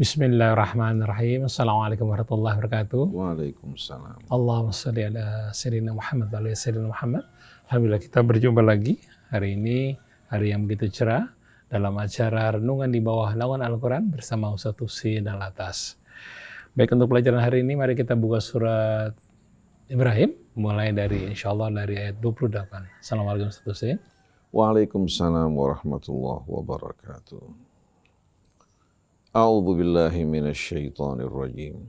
Bismillahirrahmanirrahim. Assalamualaikum warahmatullahi wabarakatuh. Waalaikumsalam. Allahumma sholli ala Sayyidina Muhammad wa ala Sayyidina Muhammad. Alhamdulillah kita berjumpa lagi hari ini, hari yang begitu cerah dalam acara Renungan di Bawah Naungan Al-Quran bersama Ustaz Husin Alatas. Baik, untuk pelajaran hari ini mari kita buka surat Ibrahim mulai dari insyaallah dari ayat 28. Assalamualaikum Ustaz Husin. Waalaikumsalam warahmatullahi wabarakatuh. A'udzu billahi minasy syaithanir rajim.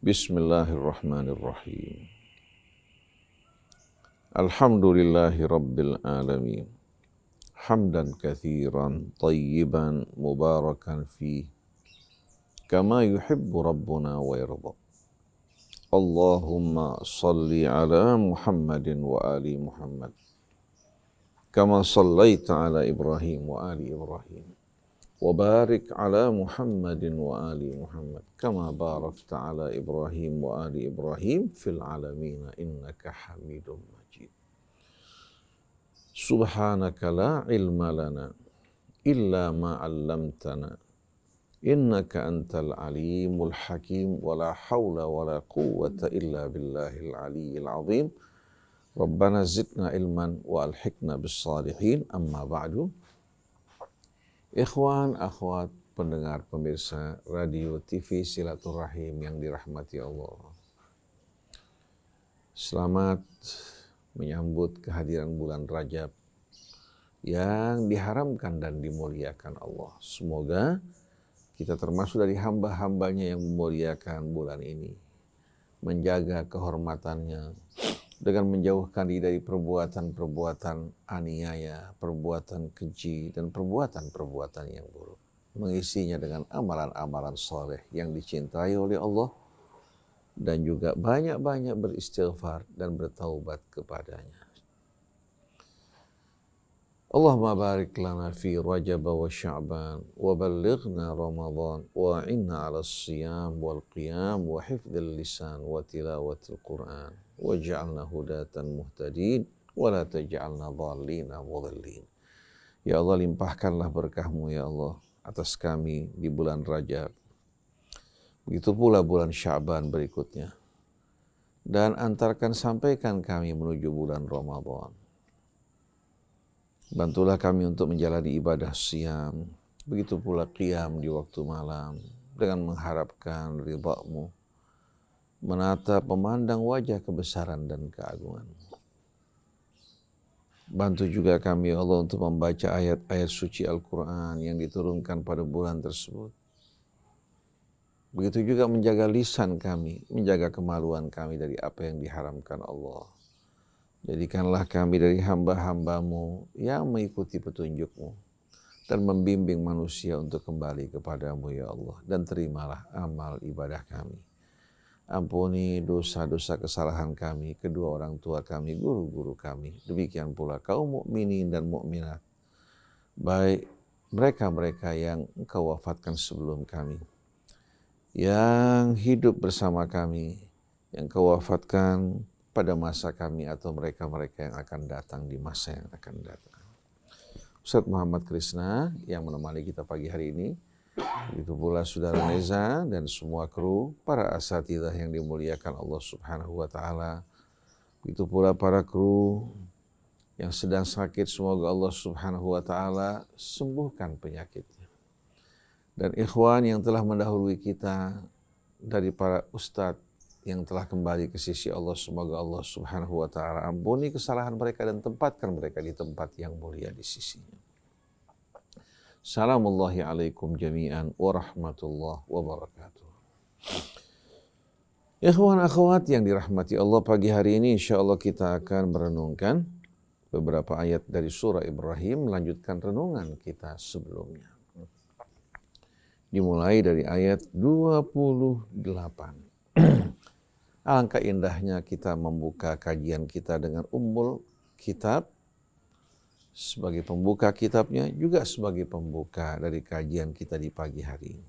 Bismillahirrahmanirrahim. Alhamdulillahi rabbil alamin. Hamdan katsiran tayyiban mubarakan fi kama yuhibbu rabbuna wa yarda. Allahumma salli ala Muhammadin wa ali Muhammad. Kama sallaita ala Ibrahim wa ali Ibrahim. وبارك على محمد وآل محمد كما باركت على إبراهيم وآل إبراهيم في العالمين إنك حميد مجيد سبحانك لا علم لنا إلا ما علمتنا إنك أنت العليم الحكيم ولا حول ولا قوة إلا بالله العلي العظيم ربنا زدنا علما وألحقنا بالصالحين أما بعد. Ikhwan, akhwat, pendengar, pemirsa radio TV Silaturahim yang dirahmati Allah. Selamat menyambut kehadiran bulan Rajab yang diharamkan dan dimuliakan Allah. Semoga kita termasuk dari hamba-hambanya yang memuliakan bulan ini, menjaga kehormatannya, dengan menjauhkan diri dari perbuatan-perbuatan aniaya, perbuatan keji, dan perbuatan-perbuatan yang buruk. Mengisinya dengan amalan-amalan soleh yang dicintai oleh Allah, dan juga banyak-banyak beristighfar dan bertaubat kepadanya. Allahumma barik lana fi Rajab wa Sya'ban wa ballighna Ramadan wa inna ala siyam wal qiyam wa hifdzil lisan wa tilawatil Qur'an waj'alna hudatan muhtadin wa la taj'alna dhallina mudhillin. Ya Allah, limpahkanlah berkah-Mu ya Allah atas kami di bulan Rajab. Begitu pula bulan Sya'ban berikutnya. Dan sampaikan kami menuju bulan Ramadan. Bantulah kami untuk menjalani ibadah siam, begitu pula qiyam di waktu malam, dengan mengharapkan ridha-Mu, menatap memandang wajah kebesaran dan keagungan-Mu. Bantu juga kami Allah untuk membaca ayat-ayat suci Al-Quran yang diturunkan pada bulan tersebut. Begitu juga menjaga lisan kami, menjaga kemaluan kami dari apa yang diharamkan Allah. Jadikanlah kami dari hamba-hamba-Mu yang mengikuti petunjuk-Mu dan membimbing manusia untuk kembali kepada-Mu ya Allah. Dan terimalah amal ibadah kami. Ampuni dosa-dosa kesalahan kami, kedua orang tua kami, guru-guru kami. Demikian pula kaum mukminin dan mukminat, baik mereka-mereka yang Engkau wafatkan sebelum kami, yang hidup bersama kami, yang Engkau wafatkan pada masa kami, atau mereka-mereka yang akan datang di masa yang akan datang. Ustaz Muhammad Krisna yang menemani kita pagi hari ini, begitu pula Saudara Neza dan semua kru, para asatidzah yang dimuliakan Allah Subhanahu wa Ta'ala, begitu pula para kru yang sedang sakit, semoga Allah Subhanahu wa Ta'ala sembuhkan penyakitnya. Dan ikhwan yang telah mendahului kita dari para ustadz yang telah kembali ke sisi Allah, semoga Allah Subhanahu wa Ta'ala ampuni kesalahan mereka dan tempatkan mereka di tempat yang mulia di sisinya. Salamullahi alaikum jami'an wa rahmatullahi wabarakatuh. Ikhwan akhwat yang dirahmati Allah, pagi hari ini insyaallah kita akan merenungkan beberapa ayat dari surah Ibrahim, melanjutkan renungan kita sebelumnya. Dimulai dari ayat 28. Alangkah indahnya kita membuka kajian kita dengan Ummul Kitab sebagai pembuka kitabnya, juga sebagai pembuka dari kajian kita di pagi hari ini.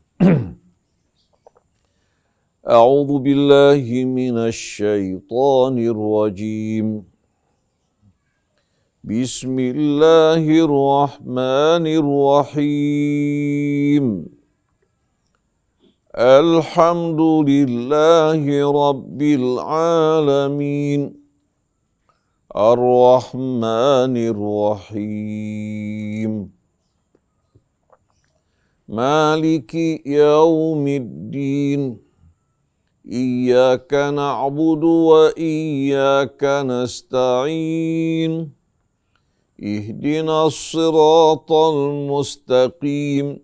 A'udzu billahi minasy syaithanir rajim. Bismillahirrahmanirrahim. Alhamdulillahi Rabbil Alamin Ar-Rahmanir Rahim Maliki Yaumiddin Iyyaka na'budu wa iyyaka nasta'in Ihdinas siratal mustaqim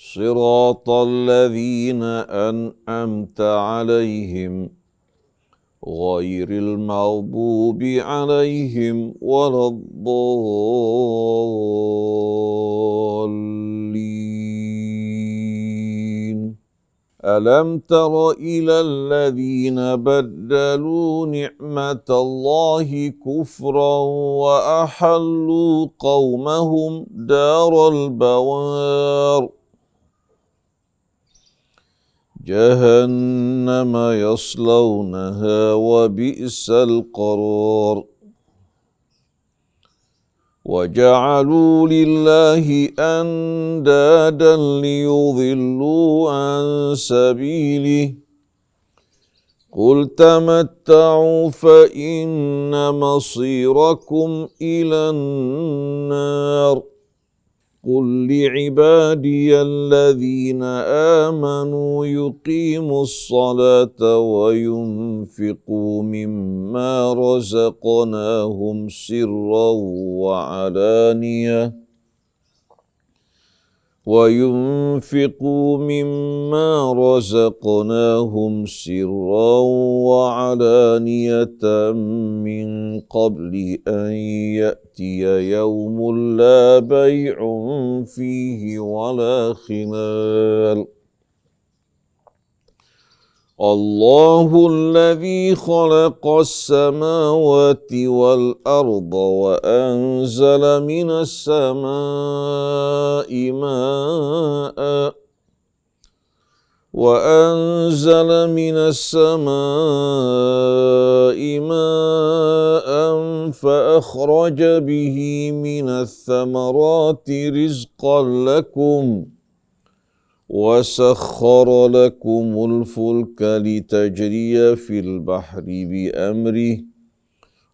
Siratal ladzina an'amta 'alaihim ghairil maghdubi 'alaihim waladdallin. Alam tara ilal ladzina baddalu ni'matallahi kufran wa ahallu qaumahum daral bawar Jahannama yaslawnaha wa bi'sal qarar wa ja'alu lillahi andadan liyudhillu an sabilihi Qul tamatta'u fa inna masirakum ilan nar قل لعبادي الذين آمنوا يقيموا الصلاة وينفقوا مما رزقناهم سرا وعلانية من قبل أن يأتي يوم لا بيع فيه ولا خلال الله الذي خلق السماوات والأرض وأنزل من السماء ماء فأخرج به من الثمرات رزقا لكم وسخر لكم الفلك لتجري في البحر بأمره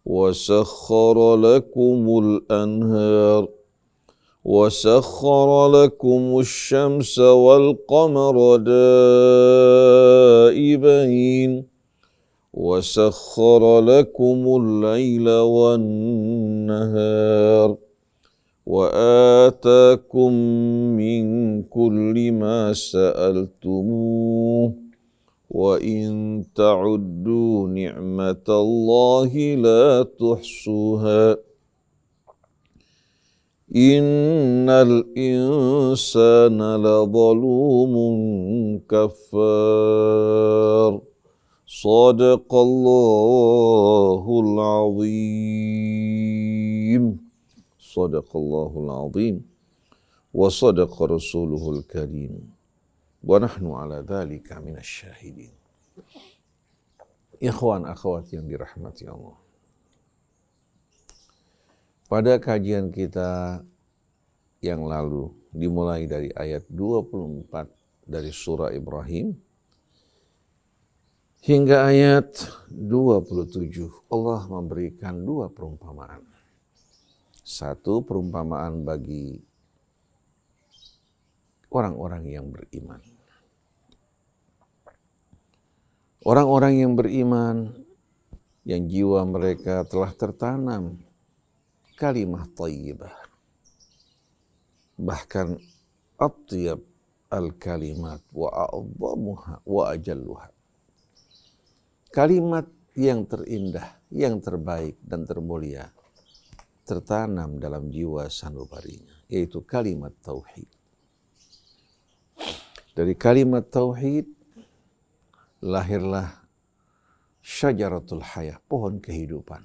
وسخر لكم الأنهار وسخر لكم الشمس والقمر دائبين وسخر لكم الليل والنهار وآتاكم من كل ما سألتموه وإن تعدوا نعمة الله لا تحصوها إن الإنسان لظلوم كفار صدق الله العظيم صدق الله العظيم وصدق رسوله الكريم ونحن على ذلك من الشاهدين. Ikhwan akhwat yang dirahmati Allah, pada kajian kita yang lalu dimulai dari ayat 24 dari surah Ibrahim hingga ayat 27 Allah memberikan dua perumpamaan. Satu perumpamaan bagi orang-orang yang beriman. Orang-orang yang beriman yang jiwa mereka telah tertanam kalimah thayyibah. Bahkan atyab al-kalimat wa a'dhamuha wa ajalluha. Kalimat yang terindah, yang terbaik dan termulia tertanam dalam jiwa sanubarinya, yaitu kalimat tauhid. Dari kalimat tauhid lahirlah syajaratul hayah, pohon kehidupan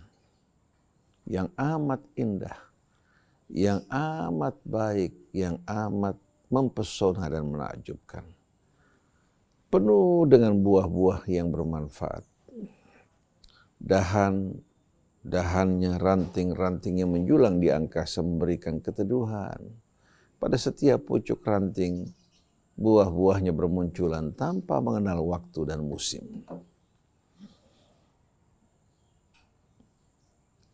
yang amat indah, yang amat baik, yang amat mempesona dan menakjubkan. Penuh dengan buah-buah yang bermanfaat. Dahannya, ranting-ranting yang menjulang di angkasa memberikan keteduhan. Pada setiap pucuk ranting buah-buahnya bermunculan tanpa mengenal waktu dan musim.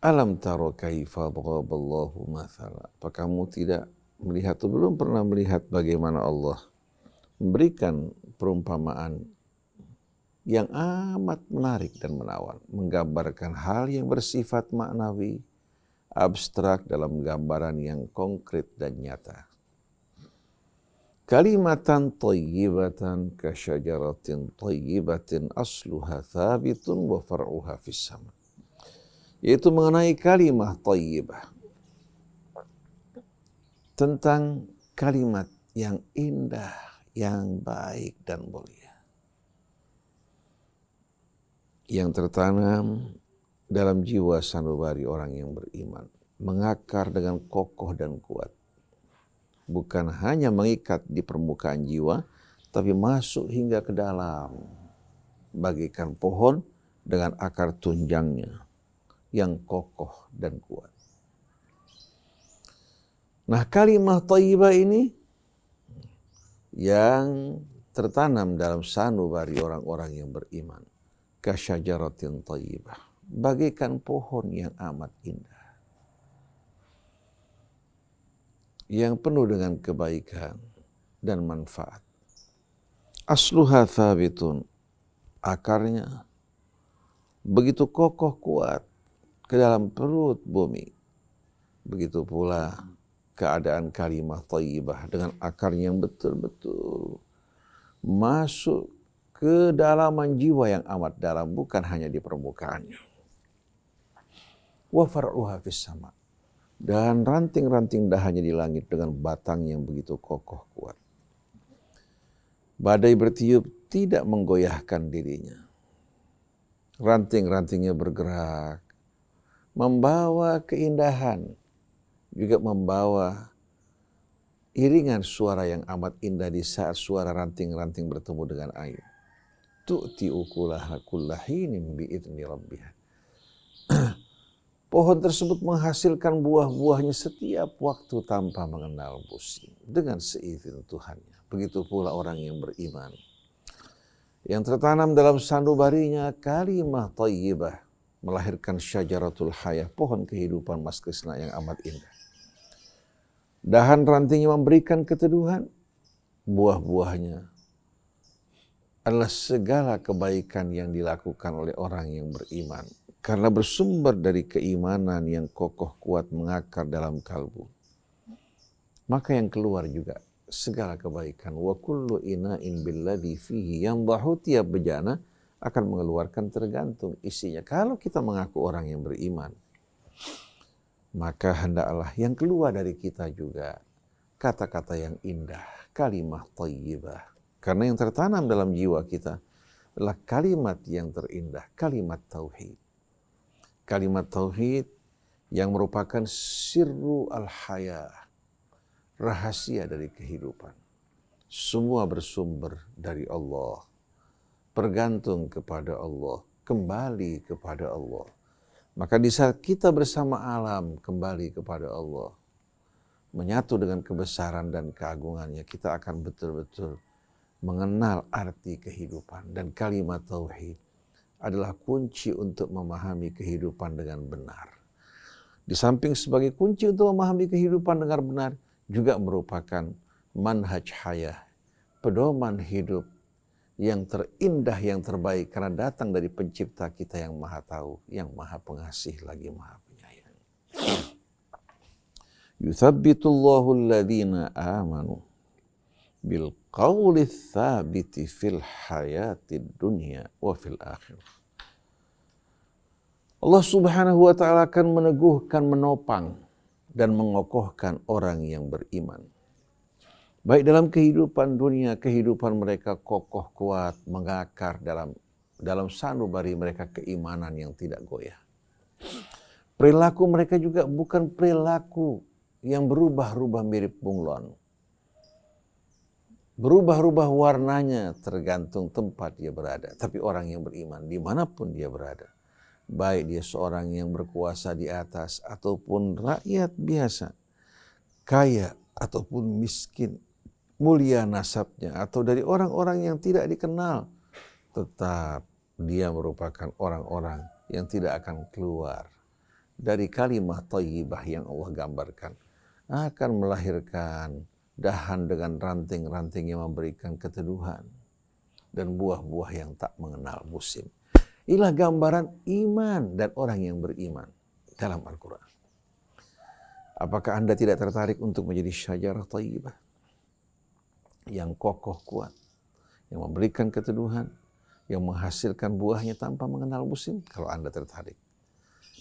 Alam taro kaifa daraballahu mathala. Apa kamu tidak melihat atau belum pernah melihat bagaimana Allah memberikan perumpamaan yang amat menarik dan menawan, menggambarkan hal yang bersifat maknawi, abstrak dalam gambaran yang konkret dan nyata. Kalimatan thayyibatan kasyajaratin thayyibatin asluha thabitun wa far'uha fis sama. Yaitu mengenai kalimah thayyibah. Tentang kalimat yang indah, yang baik dan mulia. Yang tertanam dalam jiwa sanubari orang yang beriman. Mengakar dengan kokoh dan kuat. Bukan hanya mengikat di permukaan jiwa, tapi masuk hingga ke dalam. Bagaikan pohon dengan akar tunjangnya yang kokoh dan kuat. Nah, kalimah thayyibah ini yang tertanam dalam sanubari orang-orang yang beriman. Kasyajaratin thayyibah. Bagaikan pohon yang amat indah. Yang penuh dengan kebaikan dan manfaat. Asluha thabitun. Akarnya begitu kokoh kuat ke dalam perut bumi. Begitu pula keadaan kalimah thayyibah dengan akarnya yang betul-betul masuk ke dalaman jiwa yang amat dalam, bukan hanya di permukaannya. Wa far'uha fis sama. Dan ranting-ranting dahannya di langit dengan batang yang begitu kokoh kuat. Badai bertiup tidak menggoyahkan dirinya. Ranting-rantingnya bergerak, membawa keindahan, juga membawa iringan suara yang amat indah di saat suara ranting-ranting bertemu dengan air. Tu'ti ukulaha kullahinin bi'idni rabbiha. Pohon tersebut menghasilkan buah-buahnya setiap waktu tanpa mengenal musim, dengan seizin Tuhannya. Begitu pula orang yang beriman, yang tertanam dalam sanubarinya kalimah thayyibah, melahirkan syajaratul hayah, pohon kehidupan Mas Krisna yang amat indah. Dahan rantingnya memberikan keteduhan, buah-buahnya adalah segala kebaikan yang dilakukan oleh orang yang beriman. Karena bersumber dari keimanan yang kokoh kuat mengakar dalam kalbu. Maka yang keluar juga segala kebaikan. Wa kullu ina'in billadhi fihi yandahu, tiap bejana akan mengeluarkan tergantung isinya. Kalau kita mengaku orang yang beriman, maka hendaklah yang keluar dari kita juga kata-kata yang indah, kalimah thayyibah. Karena yang tertanam dalam jiwa kita adalah kalimat yang terindah, kalimat tauhid. Kalimat tauhid yang merupakan sirru al-hayah, rahasia dari kehidupan. Semua bersumber dari Allah. Bergantung kepada Allah, kembali kepada Allah. Maka di saat kita bersama alam kembali kepada Allah, menyatu dengan kebesaran dan keagungannya, kita akan betul-betul mengenal arti kehidupan. Dan kalimat tauhid adalah kunci untuk memahami kehidupan dengan benar. Di samping sebagai kunci untuk memahami kehidupan dengan benar, juga merupakan manhaj hayah, pedoman hidup yang terindah, yang terbaik, karena datang dari pencipta kita yang maha tahu, yang maha pengasih lagi maha penyayang. Yuthabbitullahu alladhina amanu bil qawli tsabiti fil hayatid dunya wa fil akhirah. Allah Subhanahu wa taala akan meneguhkan, menopang dan mengokohkan orang yang beriman. Baik dalam kehidupan dunia, kehidupan mereka kokoh kuat, mengakar dalam sanubari mereka keimanan yang tidak goyah. Perilaku mereka juga bukan perilaku yang berubah-ubah mirip bunglon. Berubah-ubah warnanya tergantung tempat dia berada. Tapi orang yang beriman dimanapun dia berada, baik dia seorang yang berkuasa di atas ataupun rakyat biasa, kaya ataupun miskin, mulia nasabnya atau dari orang-orang yang tidak dikenal, tetap dia merupakan orang-orang yang tidak akan keluar dari kalimat thayyibah yang Allah gambarkan, akan melahirkan dahan dengan ranting-ranting yang memberikan keteduhan dan buah-buah yang tak mengenal musim. Inilah gambaran iman dan orang yang beriman dalam Al-Quran. Apakah Anda tidak tertarik untuk menjadi syajarah thayyibah yang kokoh kuat, yang memberikan keteduhan, yang menghasilkan buahnya tanpa mengenal musim? Kalau Anda tertarik,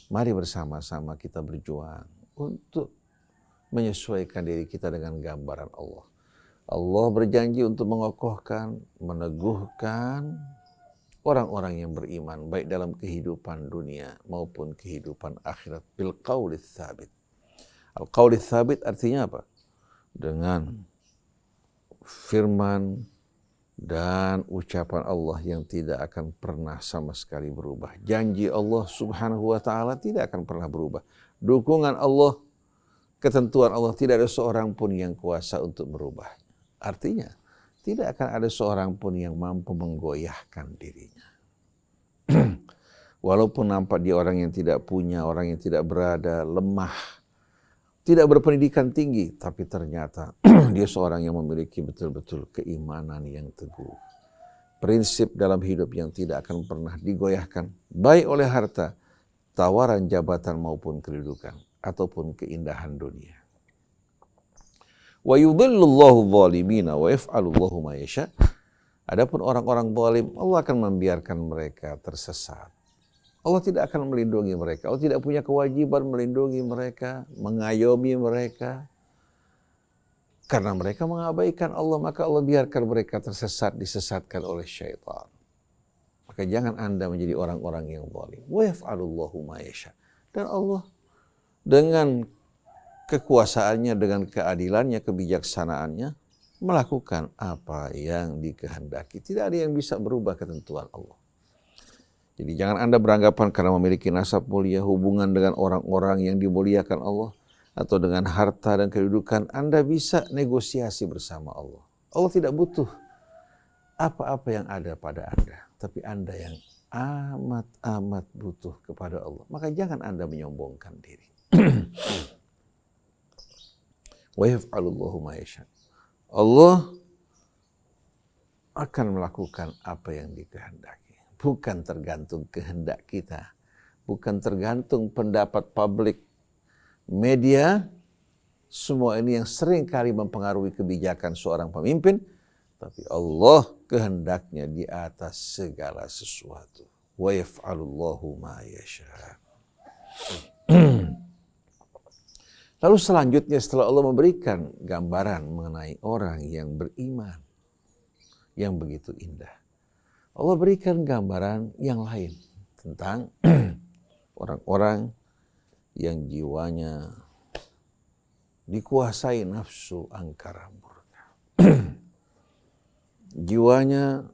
mari bersama-sama kita berjuang untuk menyesuaikan diri kita dengan gambaran Allah. Allah berjanji untuk mengokohkan, meneguhkan orang-orang yang beriman, baik dalam kehidupan dunia maupun kehidupan akhirat, bil qaulits tsabit. Al-qaulits tsabit artinya apa? Dengan firman dan ucapan Allah yang tidak akan pernah sama sekali berubah. Janji Allah Subhanahu wa taala tidak akan pernah berubah. Dukungan Allah, ketentuan Allah, tidak ada seorang pun yang kuasa untuk merubah. Artinya, tidak akan ada seorang pun yang mampu menggoyahkan dirinya. Walaupun nampak dia orang yang tidak punya, orang yang tidak berada, lemah, tidak berpendidikan tinggi, tapi ternyata dia seorang yang memiliki betul-betul keimanan yang teguh. Prinsip dalam hidup yang tidak akan pernah digoyahkan, baik oleh harta, tawaran jabatan maupun kedudukan, ataupun keindahan dunia. Wa yudhillullahu zalimina wa yaf'alullahu ma yasha. Adapun orang-orang zalim, Allah akan membiarkan mereka tersesat. Allah tidak akan melindungi mereka. Allah tidak punya kewajiban melindungi mereka, mengayomi mereka. Karena mereka mengabaikan Allah, maka Allah biarkan mereka tersesat, disesatkan oleh syaitan. Maka jangan Anda menjadi orang-orang yang zalim. Wa yaf'alullahu ma yasha. Dan Allah dengan kekuasaannya, dengan keadilannya, kebijaksanaannya, melakukan apa yang dikehendaki. Tidak ada yang bisa berubah ketentuan Allah. Jadi jangan Anda beranggapan karena memiliki nasab mulia, hubungan dengan orang-orang yang dimuliakan Allah, atau dengan harta dan kedudukan, Anda bisa negosiasi bersama Allah. Allah tidak butuh apa-apa yang ada pada Anda, tapi Anda yang amat-amat butuh kepada Allah. Maka jangan Anda menyombongkan diri. Wa yaf'alullahu ma yasha. Allah akan melakukan apa yang dikehendaki. Bukan tergantung kehendak kita. Bukan tergantung pendapat publik, media. Semua ini yang sering kali mempengaruhi kebijakan seorang pemimpin. Tapi Allah kehendaknya di atas segala sesuatu. Wa yaf'alullahu ma yasha. Lalu selanjutnya setelah Allah memberikan gambaran mengenai orang yang beriman, yang begitu indah, Allah berikan gambaran yang lain tentang orang-orang yang jiwanya dikuasai nafsu angkara murka. Jiwanya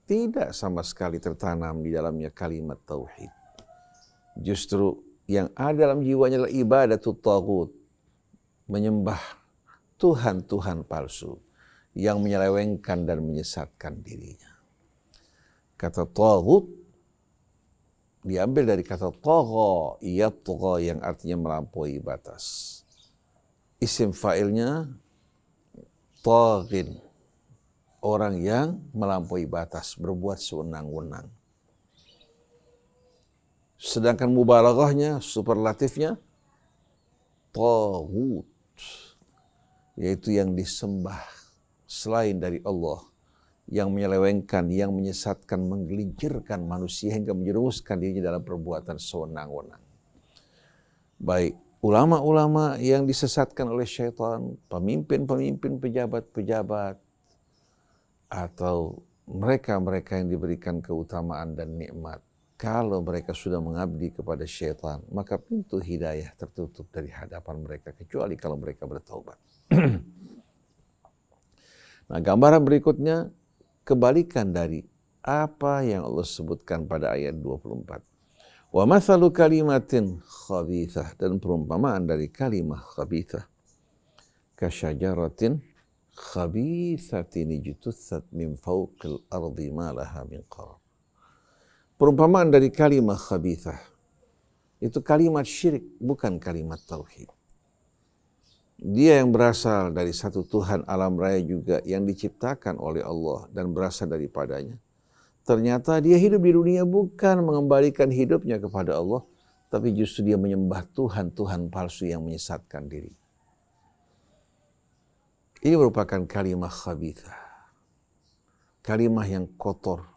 tidak sama sekali tertanam di dalamnya kalimat tauhid. Justru yang ada dalam jiwanya adalah ibadatut taghut, menyembah Tuhan-Tuhan palsu yang menyelewengkan dan menyesatkan dirinya. Kata taghut diambil dari kata tagha, yatgha, yang artinya melampaui batas. Isim fa'ilnya taghin, orang yang melampaui batas, berbuat sewenang-wenang. Sedangkan mubalaghahnya, superlatifnya taghut, yaitu yang disembah selain dari Allah, yang menyelewengkan, yang menyesatkan, menggelincirkan manusia hingga menjerumuskan dirinya dalam perbuatan sewenang-wenang. Baik ulama-ulama yang disesatkan oleh syaitan, pemimpin-pemimpin, pejabat-pejabat, atau mereka-mereka yang diberikan keutamaan dan nikmat. Kalau mereka sudah mengabdi kepada syaitan, maka pintu hidayah tertutup dari hadapan mereka, kecuali kalau mereka bertaubat. Nah, gambaran berikutnya kebalikan dari apa yang Allah sebutkan pada ayat 24. Wa mathalu kalimatin khabithah, dan perumpamaan dari kalimah khabithah, kasyajaratin khabithatin ijtutsat min fawqil ardi ma laha min qarar. Perumpamaan dari kalimat khabithah itu kalimat syirik, bukan kalimat tauhid. Dia yang berasal dari satu Tuhan alam raya juga yang diciptakan oleh Allah dan berasal daripadanya. Ternyata dia hidup di dunia bukan mengembalikan hidupnya kepada Allah, tapi justru dia menyembah Tuhan-Tuhan palsu yang menyesatkan diri. Ini merupakan kalimat khabithah. Kalimat yang kotor,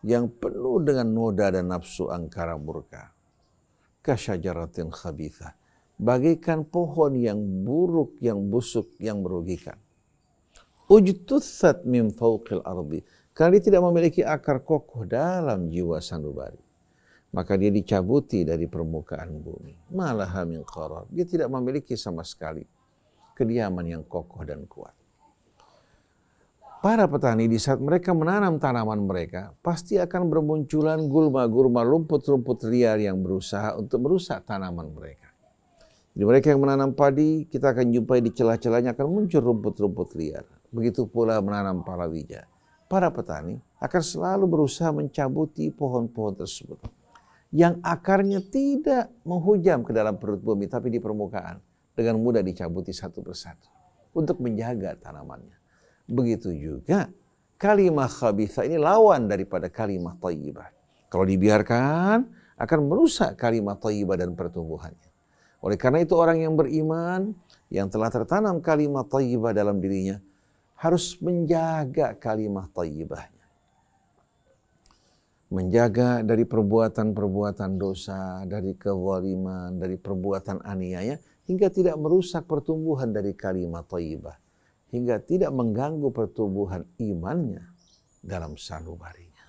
yang penuh dengan noda dan nafsu angkara murka. Kasyajaratin khabithah. Bagaikan pohon yang buruk, yang busuk, yang merugikan. Ujtutsat min fawqil ardi. Karena dia tidak memiliki akar kokoh dalam jiwa sanubari, maka dia dicabuti dari permukaan bumi. Malaha min qarar. Dia tidak memiliki sama sekali kediaman yang kokoh dan kuat. Para petani di saat mereka menanam tanaman mereka, pasti akan bermunculan gulma-gulma, rumput-rumput liar yang berusaha untuk merusak tanaman mereka. Jadi mereka yang menanam padi, kita akan jumpai di celah-celahnya akan muncul rumput-rumput liar. Begitu pula menanam palawija. Para petani akan selalu berusaha mencabuti pohon-pohon tersebut, yang akarnya tidak menghujam ke dalam perut bumi, tapi di permukaan. Dengan mudah dicabuti satu persatu untuk menjaga tanamannya. Begitu juga kalimat khabithah ini lawan daripada kalimat thayyibah. Kalau dibiarkan akan merusak kalimat thayyibah dan pertumbuhannya. Oleh karena itu orang yang beriman yang telah tertanam kalimat thayyibah dalam dirinya harus menjaga kalimat thayyibahnya. Menjaga dari perbuatan-perbuatan dosa, dari kezaliman, dari perbuatan aniaya, hingga tidak merusak pertumbuhan dari kalimat thayyibah, hingga tidak mengganggu pertumbuhan imannya dalam sanubarinya.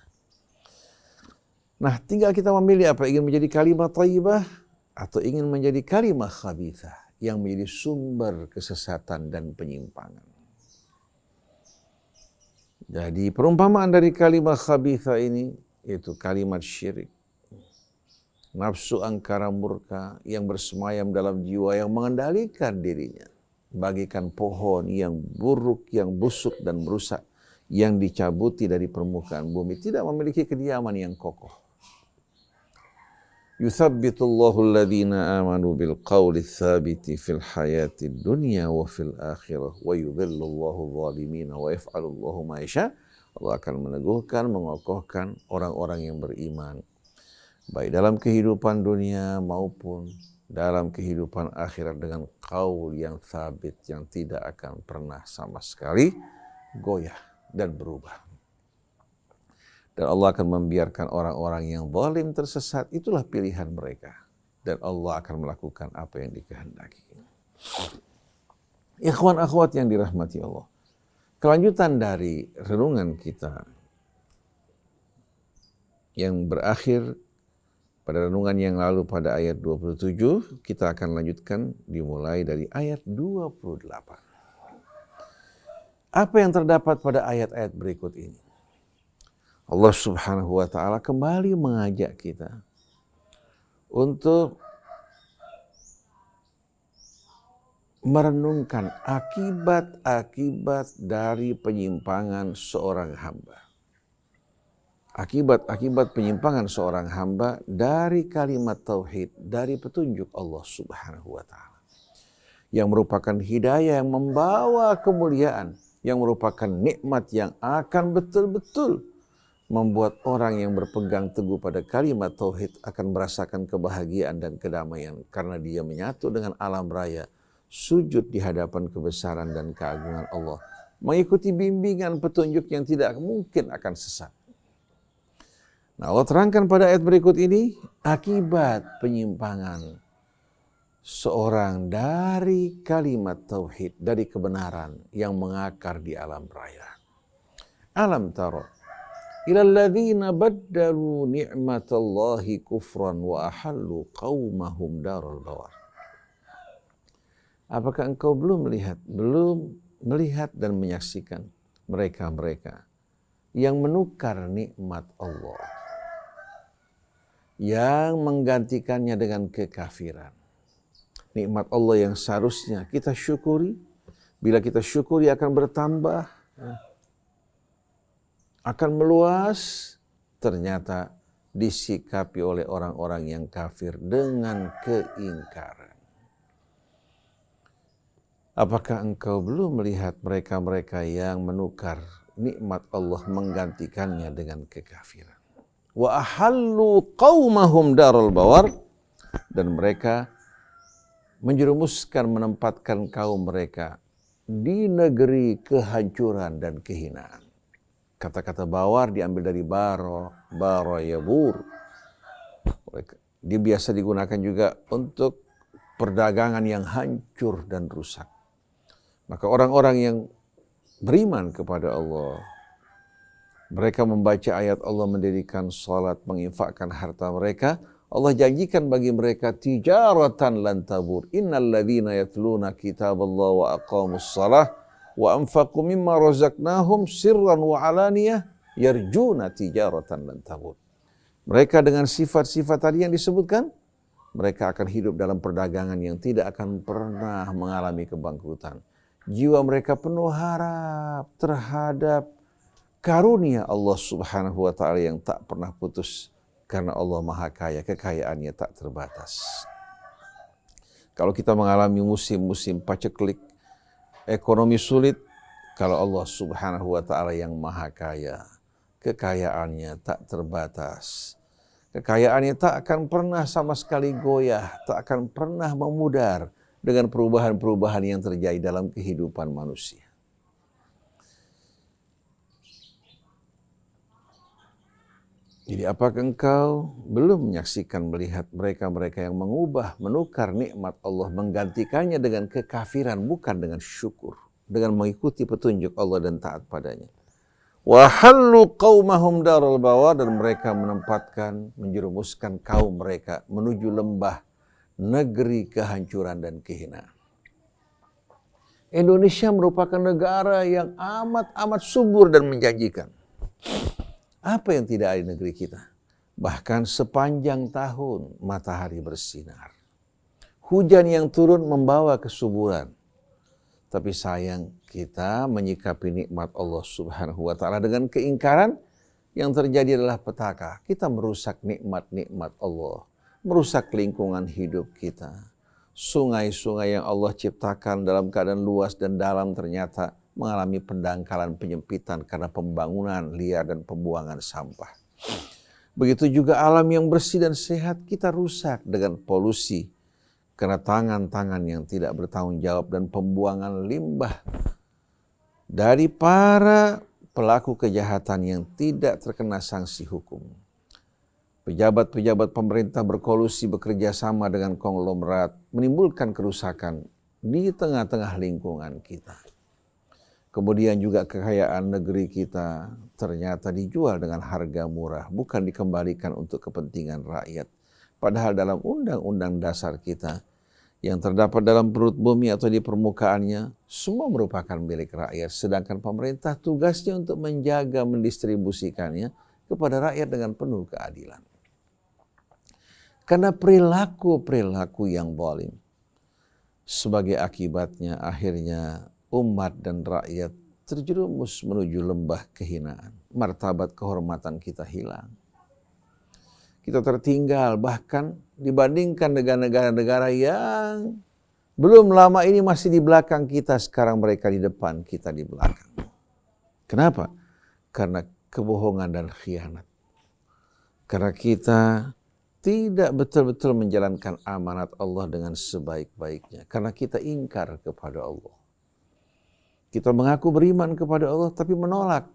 Nah, tinggal kita memilih apa, ingin menjadi kalimat thayyibah atau ingin menjadi kalimat khabithah yang menjadi sumber kesesatan dan penyimpangan. Jadi perumpamaan dari kalimat khabithah ini yaitu kalimat syirik. Nafsu angkara murka yang bersemayam dalam jiwa yang mengendalikan dirinya. Bagaikan pohon yang buruk, yang busuk dan merusak, yang dicabuti dari permukaan bumi, tidak memiliki kediaman yang kokoh. Yuthabbitullahu alladhina amanu bil qawli tsabiti fil hayati dunya wa fil akhirah wa yudhillullahu zalimina wa yaf'alullahu ma yasha. Allah akan meneguhkan, mengokohkan orang-orang yang beriman, baik dalam kehidupan dunia maupun dalam kehidupan akhirat dengan qaul yang sabit, yang tidak akan pernah sama sekali goyah dan berubah. Dan Allah akan membiarkan orang-orang yang zalim tersesat, itulah pilihan mereka. Dan Allah akan melakukan apa yang dikehendaki. Ikhwan akhwat yang dirahmati Allah. Kelanjutan dari renungan kita yang berakhir pada renungan yang lalu pada ayat 27, kita akan lanjutkan dimulai dari ayat 28. Apa yang terdapat pada ayat-ayat berikut ini? Allah Subhanahu wa ta'ala kembali mengajak kita untuk merenungkan akibat-akibat dari penyimpangan seorang hamba. Akibat-akibat penyimpangan seorang hamba dari kalimat tauhid, dari petunjuk Allah Subhanahu wa ta'ala. Yang merupakan hidayah yang membawa kemuliaan, yang merupakan nikmat yang akan betul-betul membuat orang yang berpegang teguh pada kalimat tauhid akan merasakan kebahagiaan dan kedamaian karena dia menyatu dengan alam raya, sujud di hadapan kebesaran dan keagungan Allah, mengikuti bimbingan petunjuk yang tidak mungkin akan sesat. Nah, Allah terangkan pada ayat berikut ini akibat penyimpangan seorang dari kalimat tauhid, dari kebenaran yang mengakar di alam raya. Alam taro ilal ladzina baddalu ni'matallahi kufran wa ahallu qaumahum darul bawar. Apakah engkau belum melihat dan menyaksikan mereka-mereka yang menukar nikmat Allah, yang menggantikannya dengan kekafiran. Nikmat Allah yang seharusnya kita syukuri Bila kita syukuri akan bertambah, akan meluas. Ternyata disikapi oleh orang-orang yang kafir dengan keingkaran. Apakah engkau belum melihat mereka-mereka yang menukar nikmat Allah menggantikannya dengan kekafiran? Wa ahallu qaumahum darul bawar, dan mereka menjerumuskan, menempatkan kaum mereka di negeri kehancuran dan kehinaan. Kata-kata bawar diambil dari baro yabur. Dia biasa digunakan juga untuk perdagangan yang hancur dan rusak. Maka orang-orang yang beriman kepada Allah, mereka membaca ayat Allah, mendirikan salat, menginfakkan harta mereka, Allah janjikan bagi mereka tijaratan lan tabur. Innal ladzina yatluna kitaballah wa aqamus shalah wa anfaqu mimma razaqnahum sirran wa alaniyah yarjuna tijaratan lan tabur. Mereka dengan sifat-sifat tadi yang disebutkan, mereka akan hidup dalam perdagangan yang tidak akan pernah mengalami kebangkrutan. Jiwa mereka penuh harap terhadap karunia Allah Subhanahu wa taala yang tak pernah putus, karena Allah Maha Kaya, kekayaannya tak terbatas. Kalau kita mengalami musim-musim paceklik, ekonomi sulit, kalau Allah Subhanahu wa taala yang Maha Kaya, kekayaannya tak terbatas. Kekayaannya tak akan pernah sama sekali goyah, tak akan pernah memudar dengan perubahan-perubahan yang terjadi dalam kehidupan manusia. Jadi apakah engkau belum menyaksikan, melihat mereka-mereka yang mengubah, menukar nikmat Allah, menggantikannya dengan kekafiran, bukan dengan syukur, dengan mengikuti petunjuk Allah dan taat padanya. Wa hallu qaumahum darul bawar, dan mereka menempatkan, menjerumuskan kaum mereka menuju lembah, negeri kehancuran dan kehinaan. Indonesia merupakan negara yang amat subur dan menjanjikan. Apa yang tidak ada di negeri kita? Bahkan sepanjang tahun matahari bersinar. Hujan yang turun membawa kesuburan. Tapi sayang, kita menyikapi nikmat Allah Subhanahu wa taala dengan keingkaran. Yang terjadi adalah petaka. Kita merusak nikmat-nikmat Allah, merusak lingkungan hidup kita. Sungai-sungai yang Allah ciptakan dalam keadaan luas dan dalam ternyata mengalami pendangkalan, penyempitan karena pembangunan liar dan pembuangan sampah. Begitu juga alam yang bersih dan sehat kita rusak dengan polusi karena tangan-tangan yang tidak bertanggung jawab dan pembuangan limbah dari para pelaku kejahatan yang tidak terkena sanksi hukum. Pejabat-pejabat pemerintah berkolusi, bekerja sama dengan konglomerat, menimbulkan kerusakan di tengah-tengah lingkungan kita. Kemudian juga kekayaan negeri kita ternyata dijual dengan harga murah, bukan dikembalikan untuk kepentingan rakyat. Padahal dalam undang-undang dasar kita yang terdapat dalam perut bumi atau di permukaannya, semua merupakan milik rakyat. Sedangkan pemerintah tugasnya untuk menjaga, mendistribusikannya kepada rakyat dengan penuh keadilan. Karena perilaku-perilaku yang zalim, sebagai akibatnya akhirnya umat dan rakyat terjerumus menuju lembah kehinaan. Martabat kehormatan kita hilang. Kita tertinggal bahkan dibandingkan negara-negara yang belum lama ini masih di belakang kita. Sekarang mereka di depan, kita di belakang. Kenapa? Karena kebohongan dan khianat. Karena kita tidak betul-betul menjalankan amanat Allah dengan sebaik-baiknya. Karena kita ingkar kepada Allah. Kita mengaku beriman kepada Allah tapi menolak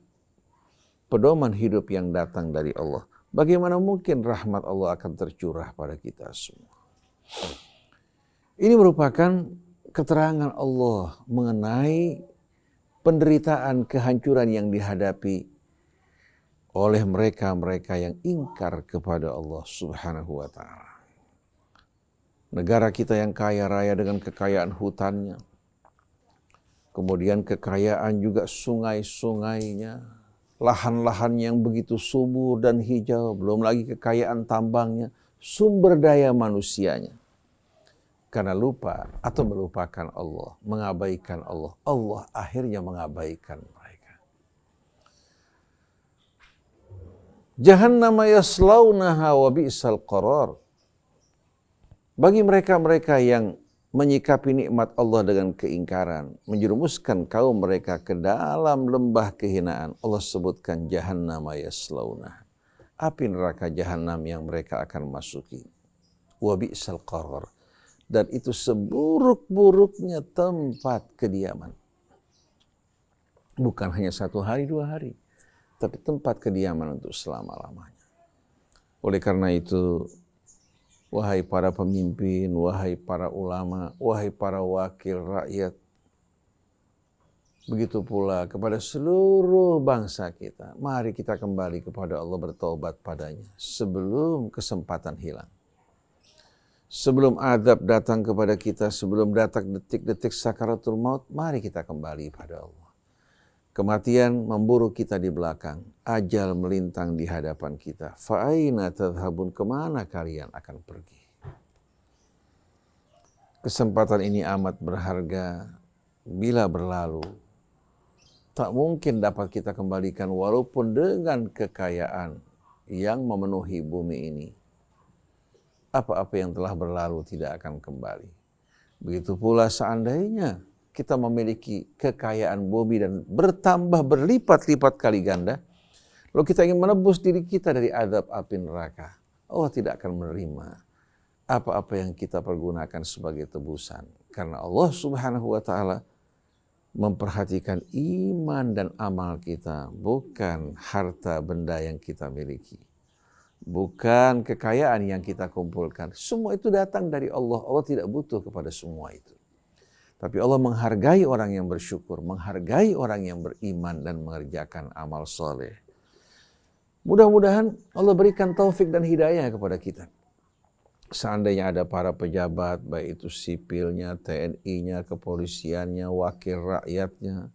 pedoman hidup yang datang dari Allah. Bagaimana mungkin rahmat Allah akan tercurah pada kita semua? Ini merupakan keterangan Allah mengenai penderitaan, kehancuran yang dihadapi oleh mereka-mereka yang ingkar kepada Allah Subhanahu wa taala. Negara kita yang kaya raya dengan kekayaan hutannya, kemudian kekayaan juga sungai-sungainya, lahan-lahan yang begitu subur dan hijau, belum lagi kekayaan tambangnya, sumber daya manusianya. karena lupa atau melupakan Allah, mengabaikan Allah. Allah akhirnya mengabaikan mereka. Jahannam yaslaunaha wa bi'sal qarar. Bagi mereka-mereka yang menyikapi nikmat Allah dengan keingkaran, menjerumuskan kaum mereka ke dalam lembah kehinaan, Allah sebutkan jahannam yaslaunaha. Api neraka jahanam yang mereka akan masuki. Wa bi'sal qarar. Dan itu seburuk-buruknya tempat kediaman. Bukan hanya 1 hari, 2 hari, tapi tempat kediaman untuk selama-lamanya. Oleh karena itu, wahai para pemimpin, wahai para ulama, wahai para wakil rakyat, begitu pula kepada seluruh bangsa kita, mari kita kembali kepada Allah, bertaubat padanya sebelum kesempatan hilang. Sebelum azab datang kepada kita, sebelum datang detik-detik sakaratul maut, mari kita kembali pada Allah. Kematian memburu kita di belakang, ajal melintang di hadapan kita. Fa'aina tadhhabun, kemana kalian akan pergi? Kesempatan ini amat berharga. Bila berlalu, tak mungkin dapat kita kembalikan walaupun dengan kekayaan yang memenuhi bumi ini. Apa-apa yang telah berlalu tidak akan kembali. Begitu pula seandainya kita memiliki kekayaan bumi dan bertambah berlipat-lipat kali ganda, lalu kita ingin menebus diri kita dari azab api neraka, Allah tidak akan menerima apa-apa yang kita pergunakan sebagai tebusan. Karena Allah Subhanahu wa ta'ala memperhatikan iman dan amal kita, bukan harta benda yang kita miliki, bukan kekayaan yang kita kumpulkan. Semua itu datang dari Allah. Allah tidak butuh kepada semua itu. Tapi Allah menghargai orang yang bersyukur, menghargai orang yang beriman dan mengerjakan amal soleh. Mudah-mudahan Allah berikan taufik dan hidayah kepada kita. Seandainya ada para pejabat, baik itu sipilnya, TNI-nya, kepolisiannya, wakil rakyatnya,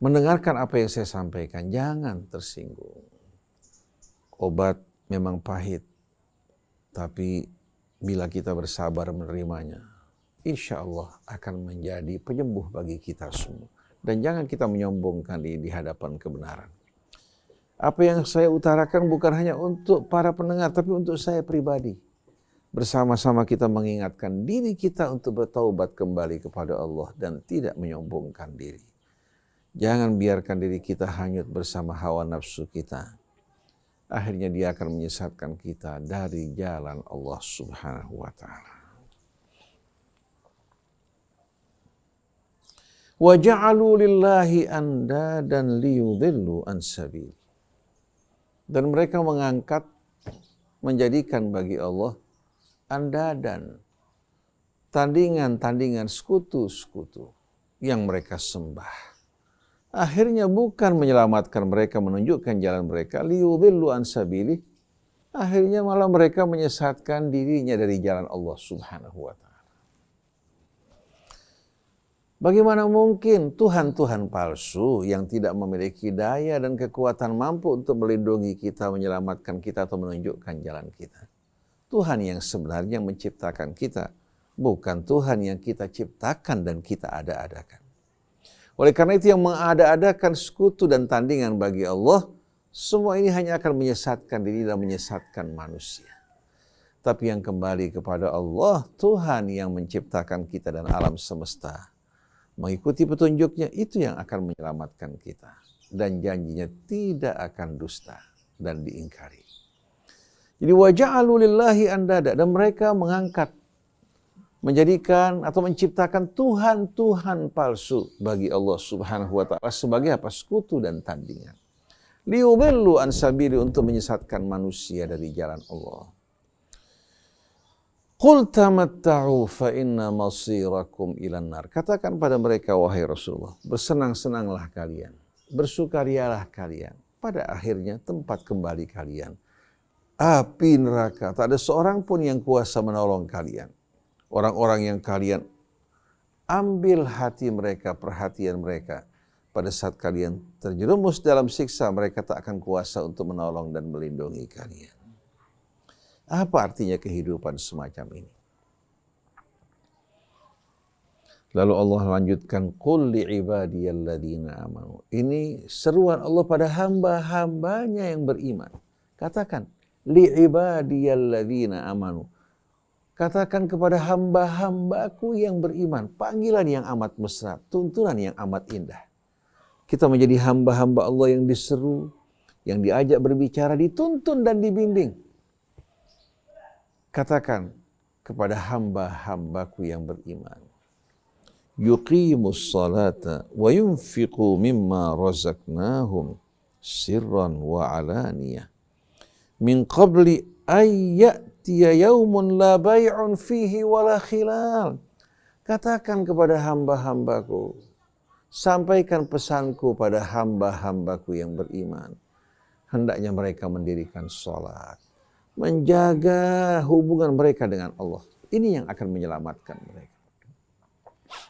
mendengarkan apa yang saya sampaikan, jangan tersinggung. Obat memang pahit, tapi bila kita bersabar menerimanya, insya Allah akan menjadi penyembuh bagi kita semua. Dan jangan kita menyombongkan di hadapan kebenaran. Apa yang saya utarakan bukan hanya untuk para pendengar, tapi untuk saya pribadi. Bersama-sama kita mengingatkan diri kita untuk bertaubat kembali kepada Allah dan tidak menyombongkan diri. Jangan biarkan diri kita hanyut bersama hawa nafsu kita. Akhirnya dia akan menyesatkan kita dari jalan Allah Subhanahu wa ta'ala. Wa ja'alu lillahi andadan liyudillu an sabil. Dan mereka mengangkat, menjadikan bagi Allah andadan, tandingan-tandingan, sekutu-sekutu yang mereka sembah. Akhirnya bukan menyelamatkan mereka, menunjukkan jalan mereka, liyudillu an sabili. Akhirnya malah mereka menyesatkan dirinya dari jalan Allah Subhanahu wa ta'ala. Bagaimana mungkin Tuhan-Tuhan palsu yang tidak memiliki daya dan kekuatan mampu untuk melindungi kita, menyelamatkan kita atau menunjukkan jalan kita. Tuhan yang sebenarnya menciptakan kita, bukan Tuhan yang kita ciptakan dan kita ada-adakan. Oleh karena itu yang mengada-adakan sekutu dan tandingan bagi Allah, semua ini hanya akan menyesatkan diri dan menyesatkan manusia. Tapi yang kembali kepada Allah, Tuhan yang menciptakan kita dan alam semesta, mengikuti petunjuknya, itu yang akan menyelamatkan kita. Dan janjinya tidak akan dusta dan diingkari. Jadi waja'alu lillahi andada, dan mereka mengangkat, menjadikan atau menciptakan Tuhan-Tuhan palsu bagi Allah Subhanahu wa ta'ala sebagai apa? Sekutu dan tandingan. Liyudillu an sabili, untuk menyesatkan manusia dari jalan Allah. Qul tamatta'u fa inna masirakum ilan nar. Katakan pada mereka, wahai Rasulullah, bersenang-senanglah kalian, bersukarialah kalian, pada akhirnya tempat kembali kalian api neraka. Tak ada seorang pun yang kuasa menolong kalian. Orang-orang yang kalian ambil hati mereka, perhatian mereka, pada saat kalian terjerumus dalam siksa, mereka tak akan kuasa untuk menolong dan melindungi kalian. Apa artinya kehidupan semacam ini? Lalu Allah lanjutkan, qul li'ibadiyalladzina amanu. Ini seruan Allah pada hamba-hambanya yang beriman. Katakan, li'ibadiyalladzina amanu. Katakan kepada hamba-hambaku yang beriman. Panggilan yang amat mesra, tuntunan yang amat indah. Kita menjadi hamba-hamba Allah yang diseru, yang diajak berbicara, dituntun dan dibimbing. Katakan kepada hamba-hambaku yang beriman. Yuqimus salata wa yunfiqu mimma razaqnahum sirran wa alaniyah. Min qabli ayyatiya yaumun la bay'un fihi wala khilal. Katakan kepada hamba-hambaku, sampaikan pesanku pada hamba-hambaku yang beriman. Hendaknya mereka mendirikan salat, menjaga hubungan mereka dengan Allah. Ini yang akan menyelamatkan mereka.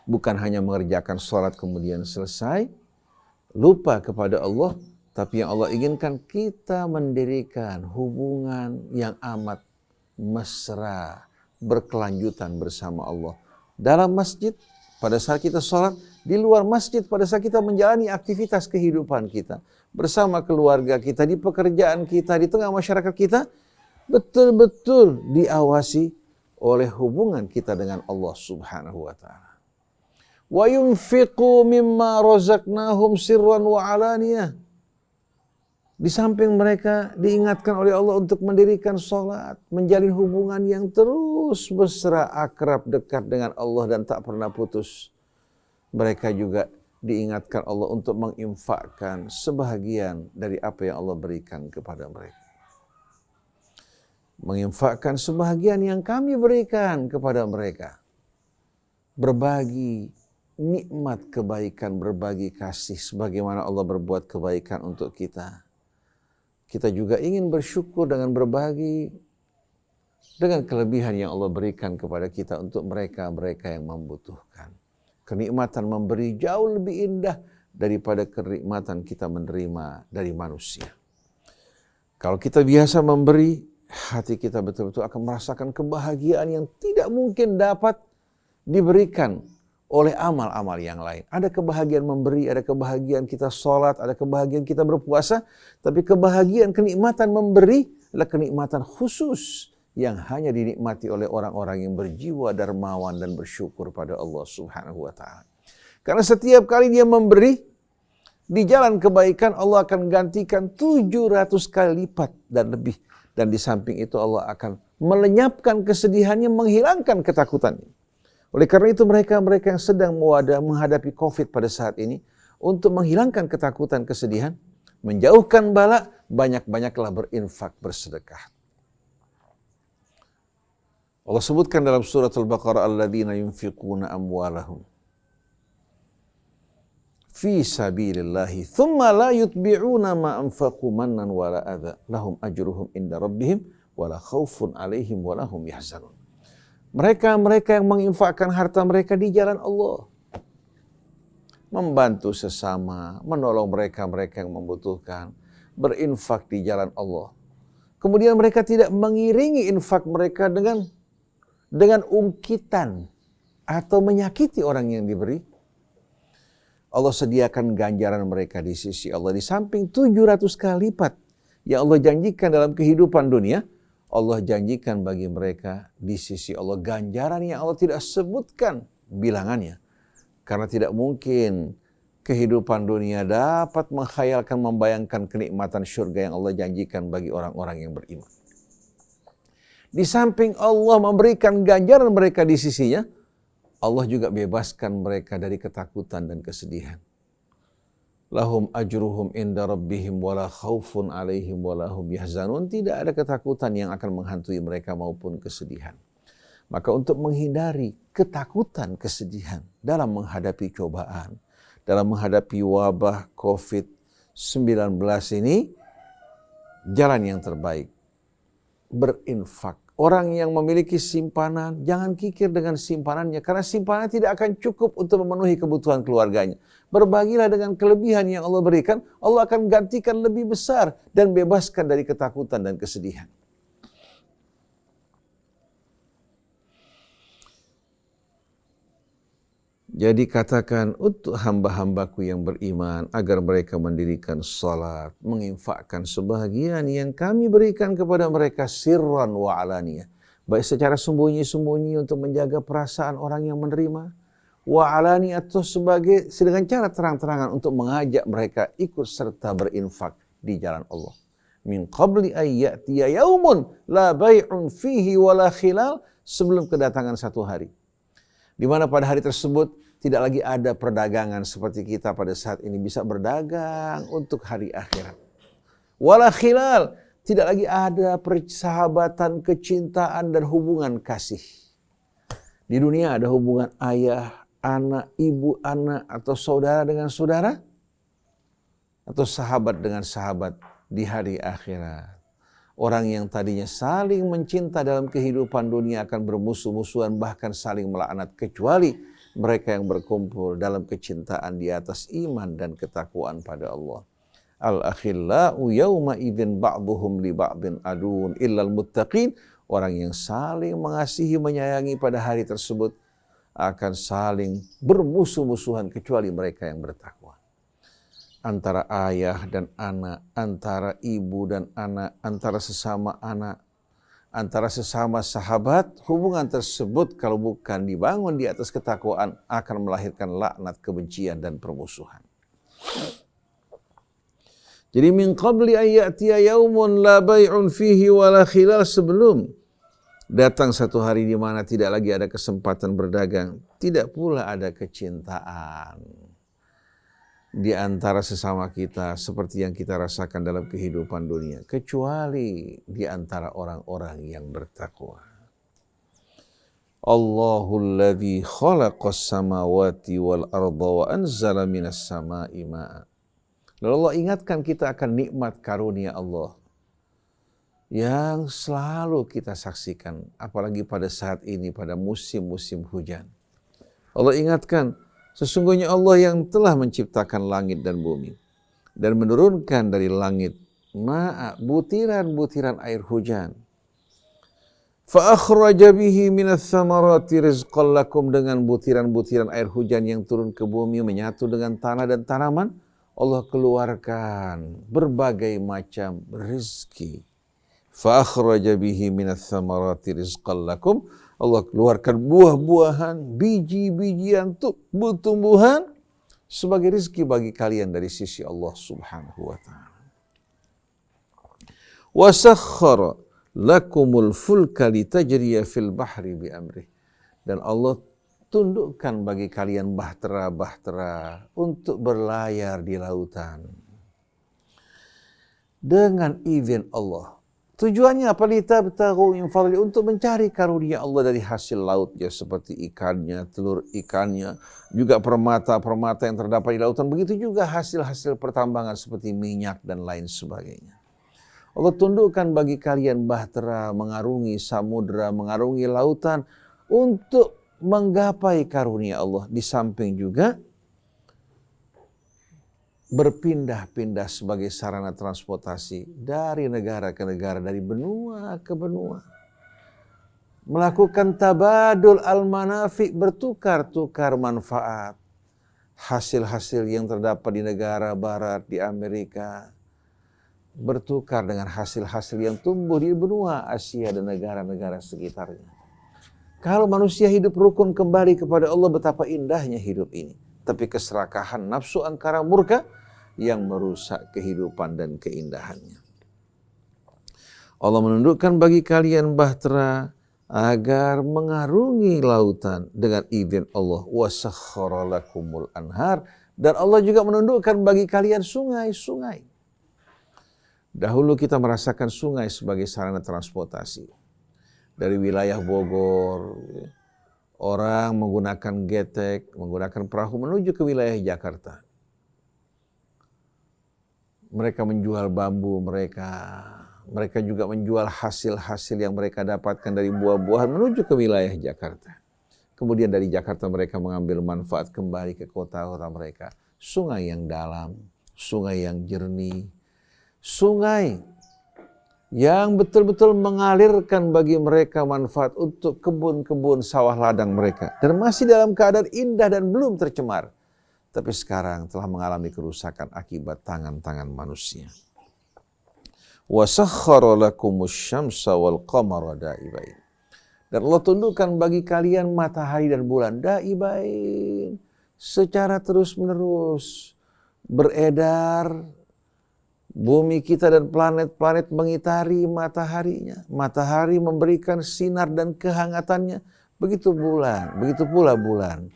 Bukan hanya mengerjakan salat kemudian selesai, lupa kepada Allah, tapi yang Allah inginkan kita mendirikan hubungan yang amat mesra, berkelanjutan bersama Allah. Dalam masjid, pada saat kita sholat, di luar masjid, pada saat kita menjalani aktivitas kehidupan kita, bersama keluarga kita, di pekerjaan kita, di tengah masyarakat kita, betul-betul diawasi oleh hubungan kita dengan Allah Subhanahu wa Ta'ala. Wa yunfiqu mimma razaqnahum sirran wa alaniyah. Di samping mereka diingatkan oleh Allah untuk mendirikan sholat, menjalin hubungan yang terus mesra, akrab, dekat dengan Allah dan tak pernah putus. Mereka juga diingatkan Allah untuk menginfakkan sebahagian dari apa yang Allah berikan kepada mereka. Menginfakkan sebahagian yang kami berikan kepada mereka. Berbagi nikmat kebaikan, berbagi kasih sebagaimana Allah berbuat kebaikan untuk kita. Kita juga ingin bersyukur dengan berbagi dengan kelebihan yang Allah berikan kepada kita untuk mereka-mereka yang membutuhkan. Kenikmatan memberi jauh lebih indah daripada kenikmatan kita menerima dari manusia. Kalau kita biasa memberi, hati kita betul-betul akan merasakan kebahagiaan yang tidak mungkin dapat diberikan oleh amal-amal yang lain. Ada kebahagiaan memberi, ada kebahagiaan kita sholat, ada kebahagiaan kita berpuasa, tapi kebahagiaan kenikmatan memberi adalah kenikmatan khusus yang hanya dinikmati oleh orang-orang yang berjiwa dermawan dan bersyukur pada Allah Subhanahu wa Ta'ala. Karena setiap kali dia memberi, di jalan kebaikan Allah akan gantikan 700 kali lipat dan lebih. Dan di samping itu Allah akan melenyapkan kesedihannya, menghilangkan ketakutannya. Oleh karena itu mereka yang sedang menghadapi COVID pada saat ini, untuk menghilangkan ketakutan, kesedihan, menjauhkan bala, banyak-banyaklah berinfak, bersedekah. Allah sebutkan dalam surat Al-Baqarah, alladzina yunfiquna amwalahum fi sabilillahi thumma la yutbi'una ma anfaqu mannan wala adha lahum ajruhum inda rabbihim wala khaufun alaihim wala hum yahzanun. Mereka yang menginfakkan harta mereka di jalan Allah, membantu sesama, menolong mereka yang membutuhkan, berinfak di jalan Allah. Kemudian mereka tidak mengiringi infak mereka dengan ungkitan atau menyakiti orang yang diberi. Allah sediakan ganjaran mereka di sisi Allah di samping 700 kali lipat yang Allah janjikan dalam kehidupan dunia. Allah janjikan bagi mereka di sisi Allah ganjaran yang Allah tidak sebutkan bilangannya. Karena tidak mungkin kehidupan dunia dapat menghayalkan, membayangkan kenikmatan syurga yang Allah janjikan bagi orang-orang yang beriman. Di samping Allah memberikan ganjaran mereka di sisinya, Allah juga bebaskan mereka dari ketakutan dan kesedihan. Lahum ajruhum inda rabbihim wala khaufun alaihim wala hum yahzanun. Tidak ada ketakutan yang akan menghantui mereka maupun kesedihan. Maka untuk menghindari ketakutan, kesedihan dalam menghadapi cobaan, dalam menghadapi wabah COVID-19 ini, jalan yang terbaik, berinfak. Orang yang memiliki simpanan, jangan kikir dengan simpanannya. Karena simpanan tidak akan cukup untuk memenuhi kebutuhan keluarganya. Berbagilah dengan kelebihan yang Allah berikan. Allah akan gantikan lebih besar dan bebaskan dari ketakutan dan kesedihan. Jadi katakan untuk hamba-hambaku yang beriman agar mereka mendirikan salat, menginfakkan sebahagian yang kami berikan kepada mereka sirran wa alaniyah. Baik secara sembunyi-sembunyi untuk menjaga perasaan orang yang menerima, wa alaniyah atau dengan cara terang-terangan untuk mengajak mereka ikut serta berinfak di jalan Allah. Min qabli ayyatiya yaumun la bai'un fihi wala khilal, sebelum kedatangan satu hari di mana pada hari tersebut tidak lagi ada perdagangan seperti kita pada saat ini bisa berdagang untuk hari akhirat. Wala khilal, tidak lagi ada persahabatan, kecintaan dan hubungan kasih. Di dunia ada hubungan ayah, anak, ibu, anak, atau saudara dengan saudara, atau sahabat dengan sahabat di hari akhirat. Orang yang tadinya saling mencinta dalam kehidupan dunia akan bermusuh-musuhan, bahkan saling melaknat, kecuali mereka yang berkumpul dalam kecintaan di atas iman dan ketakwaan pada Allah. Al-akhillau yawma idzin ba'duhum li ba'din adun illal muttaqin. Orang yang saling mengasihi, menyayangi pada hari tersebut akan saling bermusuh-musuhan kecuali mereka yang bertakwa. Antara ayah dan anak, antara ibu dan anak, antara sesama anak, antara sesama sahabat, hubungan tersebut kalau bukan dibangun di atas ketakwaan akan melahirkan laknat, kebencian dan permusuhan. Jadi min qabli ayyatiya yaumun la bai'un fihi wala khilal, sebelum datang satu hari di mana tidak lagi ada kesempatan berdagang, tidak pula ada kecintaan di antara sesama kita seperti yang kita rasakan dalam kehidupan dunia, kecuali di antara orang-orang yang bertakwa. Allahul ladzi khalaqas samawati wal arda wa anzala minas sama'i ma'a. Lalu Allah ingatkan kita akan nikmat karunia Allah yang selalu kita saksikan, apalagi pada saat ini, pada musim-musim hujan. Allah ingatkan, sesungguhnya Allah yang telah menciptakan langit dan bumi dan menurunkan dari langit ma'a, butiran-butiran air hujan. Fa akhraja bihi minas samarati rizqan lakum, dengan butiran-butiran air hujan yang turun ke bumi menyatu dengan tanah dan tanaman, Allah keluarkan berbagai macam rezeki. Fa akhraja bihi minas samarati rizqan lakum, Allah keluarkan buah-buahan, biji-bijian, tumbuhan sebagai rezeki bagi kalian dari sisi Allah Subhanahu wa taala. Wa sakhkhara lakumul fulka litajriya fil bahri bi amrih. Dan Allah tundukkan bagi kalian bahtera-bahtera untuk berlayar di lautan dengan izin Allah. Tujuannya apa? Litabtaghu min fadli, untuk mencari karunia Allah dari hasil lautnya, seperti ikannya, telur ikannya, juga permata-permata yang terdapat di lautan. Begitu juga hasil-hasil pertambangan seperti minyak dan lain sebagainya. Allah tundukkan bagi kalian bahtera mengarungi samudra, mengarungi lautan untuk menggapai karunia Allah. Di samping juga berpindah-pindah sebagai sarana transportasi dari negara ke negara, dari benua ke benua. Melakukan tabadul al-manafi, bertukar-tukar manfaat. Hasil-hasil yang terdapat di negara barat, di Amerika, bertukar dengan hasil-hasil yang tumbuh di benua Asia dan negara-negara sekitarnya. Kalau manusia hidup rukun kembali kepada Allah, betapa indahnya hidup ini. Tapi keserakahan, nafsu angkara murka yang merusak kehidupan dan keindahannya. Allah menundukkan bagi kalian bahtera agar mengarungi lautan dengan izin Allah. Wa sakhkhara lakumul anhar, dan Allah juga menundukkan bagi kalian sungai-sungai. Dahulu kita merasakan sungai sebagai sarana transportasi. Dari wilayah Bogor, orang menggunakan getek, menggunakan perahu menuju ke wilayah Jakarta. Mereka menjual bambu mereka juga menjual hasil-hasil yang mereka dapatkan dari buah-buahan menuju ke wilayah Jakarta. Kemudian dari Jakarta mereka mengambil manfaat kembali ke kota-kota mereka. Sungai yang dalam, sungai yang jernih, sungai yang betul-betul mengalirkan bagi mereka manfaat untuk kebun-kebun sawah ladang mereka. Dan masih dalam keadaan indah dan belum tercemar. Tapi sekarang telah mengalami kerusakan akibat tangan-tangan manusia. وَسَخَّرَ لَكُمُ الشَّمْسَ وَالْقَمَرَ دَائِبَيْنِ. Dan Allah tundukkan bagi kalian matahari dan bulan daibain, secara terus-menerus beredar. Bumi kita dan planet-planet mengitari mataharinya. Matahari memberikan sinar dan kehangatannya. Begitu pula bulan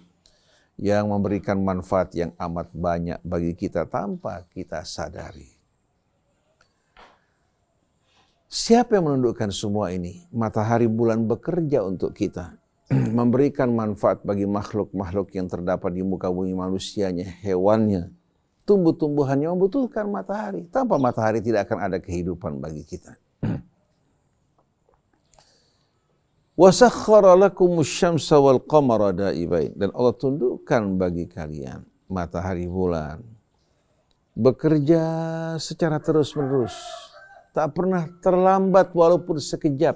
yang memberikan manfaat yang amat banyak bagi kita tanpa kita sadari. Siapa yang menundukkan semua ini? Matahari bulan bekerja untuk kita. Memberikan manfaat bagi makhluk-makhluk yang terdapat di muka bumi, manusianya, hewannya. Tumbuh-tumbuhannya membutuhkan matahari. Tanpa matahari tidak akan ada kehidupan bagi kita. وَسَخَّرَ لَكُمُ الشَّمْسَ وَالْقَمَرَ دَائِبَيْنِ. Dan Allah tundukkan bagi kalian matahari bulan. Bekerja secara terus-menerus. Tak pernah terlambat walaupun sekejap.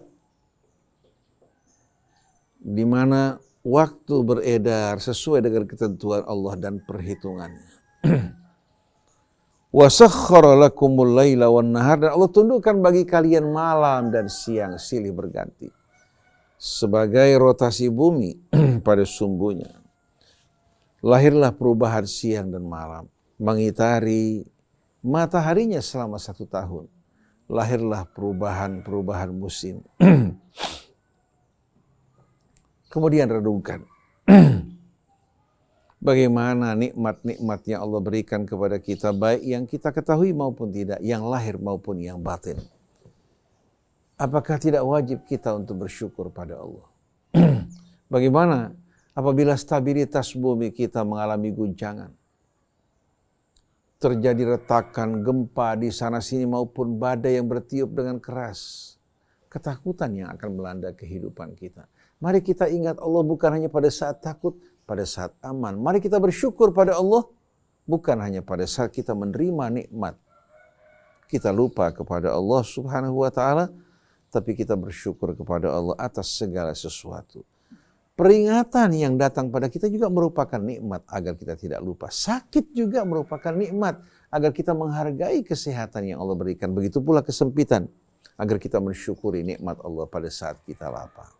Di mana waktu beredar sesuai dengan ketentuan Allah dan perhitungannya. وَسَخَّرَ لَكُمُ اللَّيْلَ وَالنَّهَارَ. Dan Allah tundukkan bagi kalian malam dan siang silih berganti. Sebagai rotasi bumi pada sumbunya. Lahirlah perubahan siang dan malam. Mengitari mataharinya selama 1 tahun. Lahirlah perubahan musim. Kemudian renungkan. Bagaimana nikmat-nikmat yang Allah berikan kepada kita, baik yang kita ketahui maupun tidak, yang lahir maupun yang batin. Apakah tidak wajib kita untuk bersyukur pada Allah? Bagaimana apabila stabilitas bumi kita mengalami guncangan? Terjadi retakan, gempa di sana sini maupun badai yang bertiup dengan keras. Ketakutan yang akan melanda kehidupan kita. Mari kita ingat Allah bukan hanya pada saat takut, pada saat aman. Mari kita bersyukur pada Allah bukan hanya pada saat kita menerima nikmat. Kita lupa kepada Allah Subhanahu wa taala, tapi kita bersyukur kepada Allah atas segala sesuatu. Peringatan yang datang pada kita juga merupakan nikmat agar kita tidak lupa. Sakit juga merupakan nikmat agar kita menghargai kesehatan yang Allah berikan. Begitu pula kesempitan agar kita mensyukuri nikmat Allah pada saat kita lapar.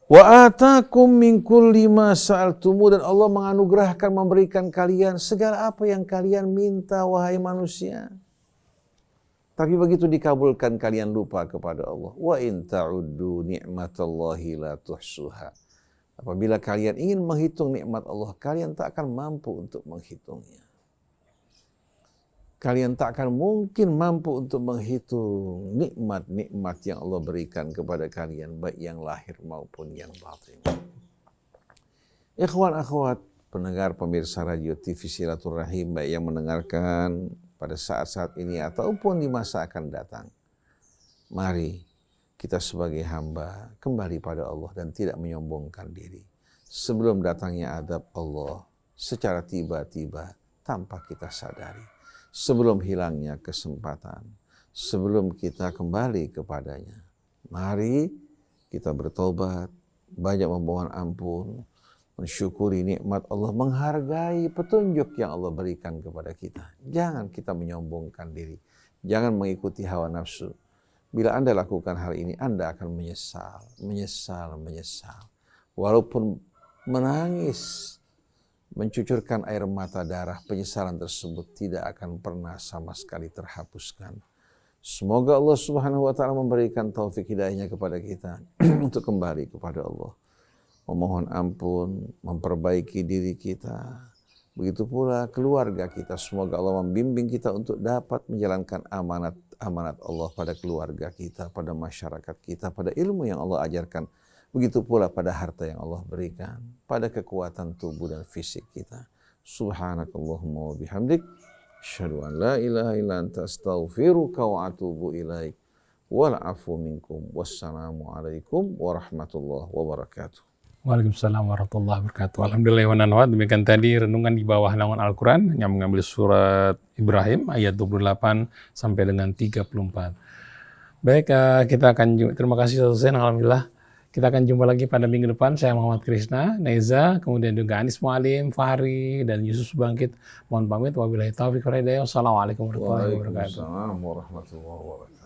Wa atakum min kulli ma sa'altumu. Dan Allah menganugerahkan, memberikan kalian segala apa yang kalian minta, wahai manusia. Tapi begitu dikabulkan kalian lupa kepada Allah. Wa in ta'uddu ni'matallahi la tuhsuha. Apabila kalian ingin menghitung nikmat Allah, kalian tak akan mampu untuk menghitungnya. Kalian tak akan mungkin mampu untuk menghitung nikmat-nikmat yang Allah berikan kepada kalian, baik yang lahir maupun yang batin. Ikhwan akhwat, pendengar pemirsa radio TV Silaturahim, baik yang mendengarkan pada saat-saat ini ataupun di masa akan datang. Mari kita sebagai hamba kembali pada Allah dan tidak menyombongkan diri. Sebelum datangnya adab Allah secara tiba-tiba tanpa kita sadari. Sebelum hilangnya kesempatan, sebelum kita kembali kepadanya. Mari kita bertobat, banyak memohon ampun, mensyukuri nikmat Allah, menghargai petunjuk yang Allah berikan kepada kita. Jangan kita menyombongkan diri, jangan mengikuti hawa nafsu. Bila Anda lakukan hal ini, Anda akan menyesal. Walaupun menangis, mencucurkan air mata darah, penyesalan tersebut tidak akan pernah sama sekali terhapuskan. Semoga Allah Subhanahu wa taala memberikan taufik hidayahnya kepada kita untuk kembali kepada Allah. Memohon ampun, memperbaiki diri kita. Begitu pula keluarga kita. Semoga Allah membimbing kita untuk dapat menjalankan amanat Allah pada keluarga kita, pada masyarakat kita, pada ilmu yang Allah ajarkan. Begitu pula pada harta yang Allah berikan, pada kekuatan tubuh dan fisik kita. Subhanakallahumma wa bihamdik, asyhadu an la ilaha illa anta astaghfiruka wa atubu ilaik. Wal afu minkum. Wassalamu alaikum warahmatullahi wabarakatuh. Waalaikumsalam warahmatullahi wabarakatuh. Alhamdulillah wa nanawat. Demikian tadi renungan di bawah naungan Al-Quran yang mengambil surat Ibrahim ayat 28 sampai dengan 34. Baik, kita akan terima kasih Ustaz Hussein. Alhamdulillah. Kita akan jumpa lagi pada minggu depan. Saya Muhammad Krishna, Neza, kemudian juga Anis Mualim, Fahri, dan Yusuf Bangkit. Mohon pamit. Wabillahi taufiq wal hidayah. Wassalamualaikum warahmatullahi wabarakatuh. Waalaikumsalam warahmatullahi wabarakatuh.